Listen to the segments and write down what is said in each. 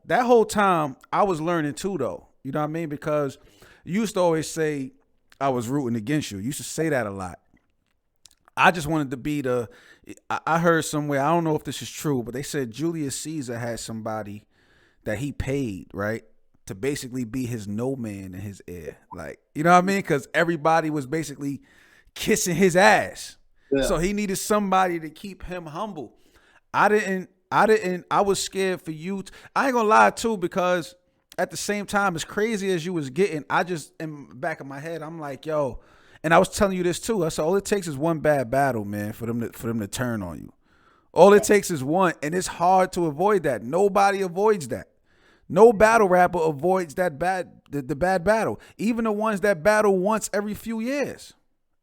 that whole time I was learning too, though. You know what I mean? Because you used to always say I was rooting against you. You used to say that a lot. I just wanted to be the. I heard somewhere. I don't know if this is true, but they said Julius Caesar had somebody that he paid, right, to basically be his no man in his ear. Like, you know what I mean? Because everybody was basically kissing his ass. Yeah. So he needed somebody to keep him humble. I was scared for you. I ain't gonna lie too, because at the same time, as crazy as you was getting, I just, in the back of my head, I'm like, yo, and I was telling you this too. I said, all it takes is one bad battle, man, for them to turn on you. All it takes is one, and it's hard to avoid that. Nobody avoids that. No battle rapper avoids the bad battle. Even the ones that battle once every few years.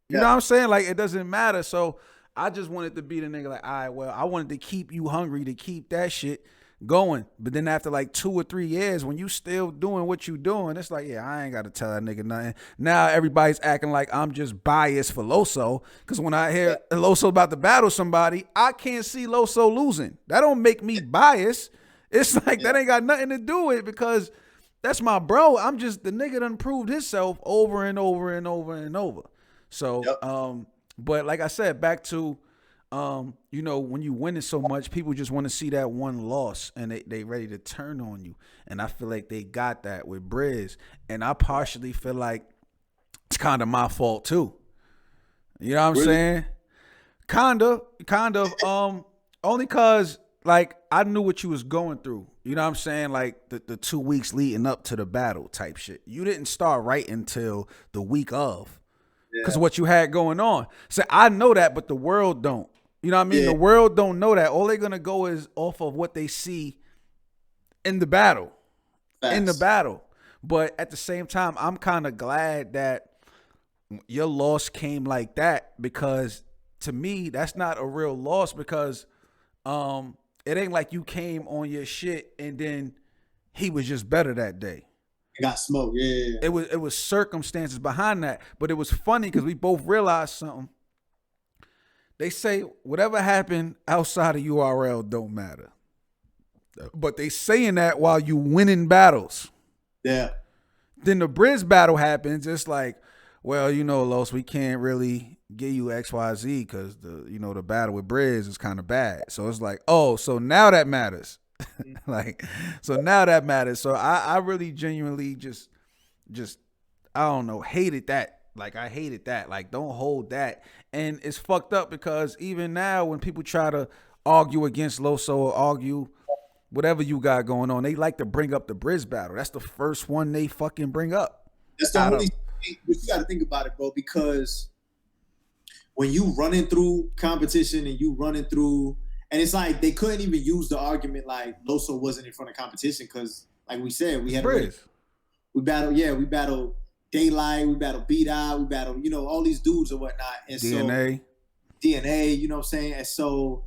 You know what I'm saying? Like, it doesn't matter. So I just wanted to be the nigga like, all right, well, I wanted to keep you hungry, to keep that shit going. But then after like 2 or 3 years, when you still doing what you doing, it's like, yeah, I ain't got to tell that nigga nothing. Now everybody's acting like I'm just biased for LOSO, because when I hear LOSO about to battle somebody, I can't see LOSO losing. That don't make me biased. It's like that ain't got nothing to do with it, because that's my bro. I'm just the nigga done proved himself over and over and over and over. So, but like I said, back to, you know, when you winning so much, people just want to see that one loss, and they ready to turn on you. And I feel like they got that with Briz. And I partially feel like it's kind of my fault too. You know what I'm saying? Kind of, only cause like I knew what you was going through. You know what I'm saying? Like the 2 weeks leading up to the battle type shit. You didn't start right until the week of, because what you had going on. So I know that, but the world don't. You know what I mean? The world don't know that. All they're gonna go is off of what they see in the battle. Facts. In the battle. But at the same time, I'm kind of glad that your loss came like that, because to me, that's not a real loss, because it ain't like you came on your shit and then he was just better that day. Got smoked, yeah. It was circumstances behind that, but it was funny because we both realized something. They say whatever happened outside of URL don't matter, but they saying that while you winning battles. Yeah. Then the BRIZZ battle happens. It's like, well, you know, Los, we can't really give you XYZ because the battle with BRIZZ is kind of bad. So it's like, oh, so now that matters. Like, so now that matters. So I really genuinely just I don't know, hated that. Like, I hated that. Like, don't hold that. And it's fucked up because even now when people try to argue against LOSO or argue whatever you got going on, they like to bring up the BRIZZ battle. That's the first one they fucking bring up. That's the only thing, but you got to think about it, bro, because when you running through competition and you running through, and it's like they couldn't even use the argument like LOSO wasn't in front of competition because, like we said, we had BRIZZ. We battled Daylight, we battled Beat Eye, we battled, all these dudes and whatnot. And DNA. So DNA, you know what I'm saying? And so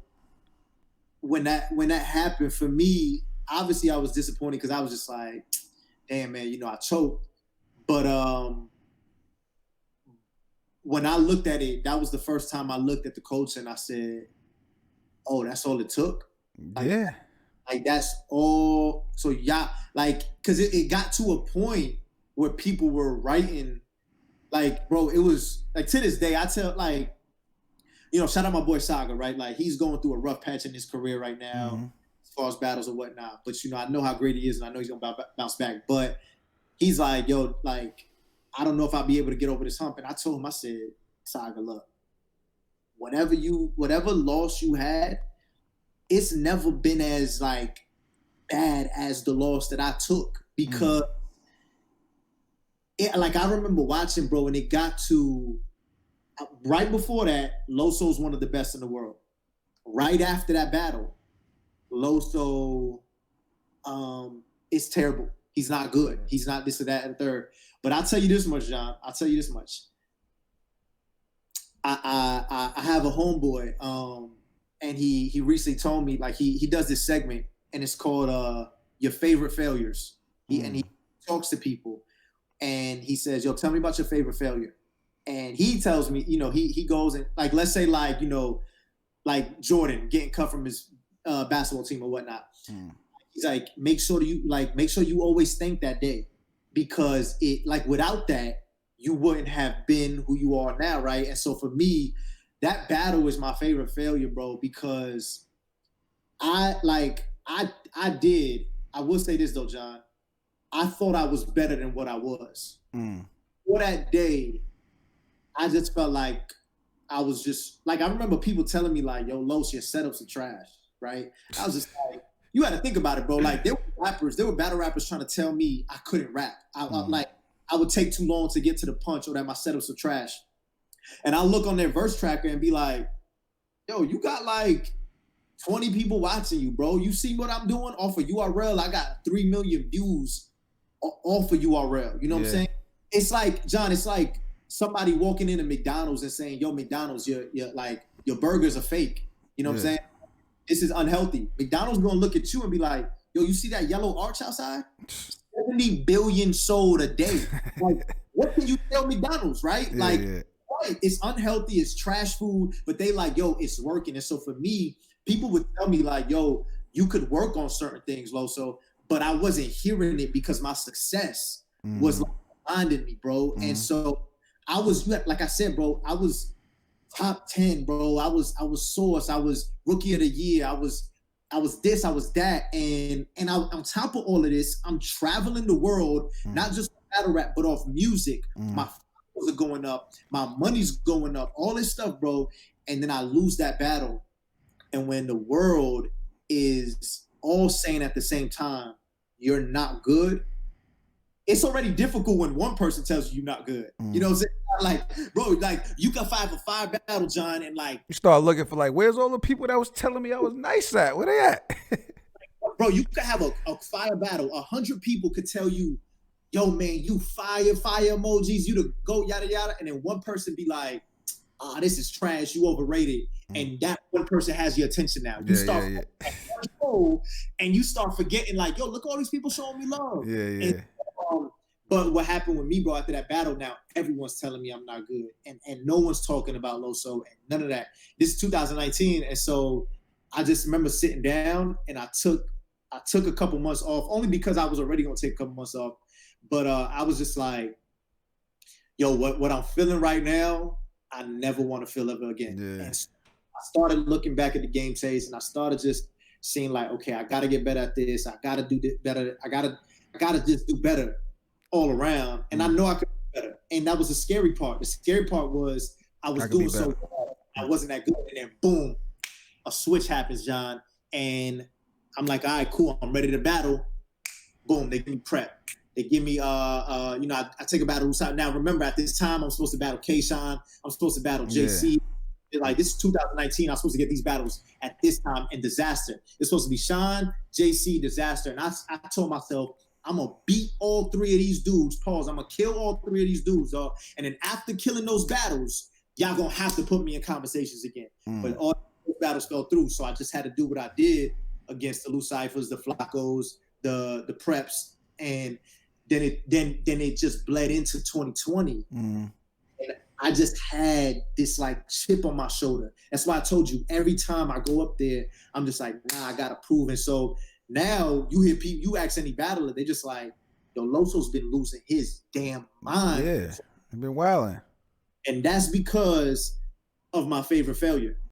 when that happened for me, obviously I was disappointed because I was just like, damn, man, I choked. But when I looked at it, that was the first time I looked at the coach and I said, oh, that's all it took? Yeah. Like, that's all. So, yeah, like, because it got to a point where people were writing, like, bro, it was, like, to this day, I tell, like, shout out my boy Saga, right? Like, he's going through a rough patch in his career right now, as far as battles and whatnot. But, I know how great he is, and I know he's going to bounce back. But he's like, yo, like, I don't know if I'll be able to get over this hump. And I told him, I said, Saga, look, whatever loss you had, it's never been as, like, bad as the loss that I took. Because, I remember watching, bro, and it got to, right before that, LOSO's one of the best in the world. Right after that battle, LOSO is terrible. He's not good. He's not this or that and third. But I'll tell you this much, John. I'll tell you this much. I have a homeboy, and he recently told me, like, he does this segment, and it's called Your Favorite Failures. And he talks to people, and he says, yo, tell me about your favorite failure. And he tells me, he goes and, like, let's say, like, like Jordan getting cut from his basketball team or whatnot. he's like, make sure you always think that day, because it, like, without that, you wouldn't have been who you are now, right? And so for me, that battle is my favorite failure, bro, because I will say this though, John. I thought I was better than what I was. For that day, I just felt like I was just like, I remember people telling me like, yo, Los, your setups are trash, right? I was just like, you had to think about it, bro. Like, there were battle rappers trying to tell me I couldn't rap. I would take too long to get to the punch, or that my setups are trash. And I look on their verse tracker and be like, yo, you got like 20 people watching you, bro. You see what I'm doing off of URL? I got 3 million views off of URL. You know what I'm saying? It's like, John, it's like somebody walking into McDonald's and saying, yo, McDonald's, your burgers are fake. You know what I'm saying? This is unhealthy. McDonald's gonna look at you and be like, yo, you see that yellow arch outside? 70 billion sold a day. Like, what can you tell McDonald's, right? Right, it's unhealthy, it's trash food, but they like, yo, it's working. And so for me, people would tell me like, yo, you could work on certain things, Loso, but I wasn't hearing it because my success was like blinding me, bro. And so I was, like I said, bro, I was top 10, bro. I was Source. I was Rookie of the Year. I was this, I was that. And on top of all of this, I'm traveling the world, not just battle rap, but off music. My followers are going up. My money's going up. All this stuff, bro. And then I lose that battle. And when the world is all saying at the same time, you're not good, it's already difficult when one person tells you you're not good. You know what I'm saying? Like, bro, like, you got 5 for 5 battle, John, and like, you start looking for like, where's all the people that was telling me I was nice at? Where they at? Bro, you could have a fire battle. 100 people could tell you, yo, man, you fire emojis, you the GOAT, yada, yada. And then one person be like, this is trash, you overrated. And that one person has your attention now. You start and you start forgetting, like, yo, look, all these people showing me love. And, but what happened with me, bro, after that battle, now everyone's telling me I'm not good. And no one's talking about Loso and none of that. This is 2019. And so I just remember sitting down and I took a couple months off, only because I was already going to take a couple months off. But I was just like, yo, what I'm feeling right now, I never want to feel ever again. And so I started looking back at the game taste, and I started just seeing like, okay, I got to get better at this. I got to do this better. I got to just do better all around. And I know I could do better. And that was the scary part. The scary part was I was doing so well. I wasn't that good. And then boom, a switch happens, John. And I'm like, all right, cool. I'm ready to battle. Boom, they give me prep. They give me, I take a battle. Now, remember, at this time, I'm supposed to battle K-Shine. I'm supposed to battle JC. Like, this is 2019. I'm supposed to get these battles at this time in Disaster. It's supposed to be Shine, JC, Disaster. And I told myself, I'm going to beat all 3 of these dudes. Pause. I'm going to kill all 3 of these dudes. And then after killing those battles, y'all going to have to put me in conversations again. But all those battles fell through. So I just had to do what I did against the Lucifers, the Flacos, the Preps. And then it just bled into 2020. And I just had this like chip on my shoulder. That's why I told you, every time I go up there, I'm just like, nah, I gotta prove. And so now you hear people, you ask any battler, they just like, yo, Loso's been losing his damn mind. Yeah, I've been wilding. And that's because of my favorite failure.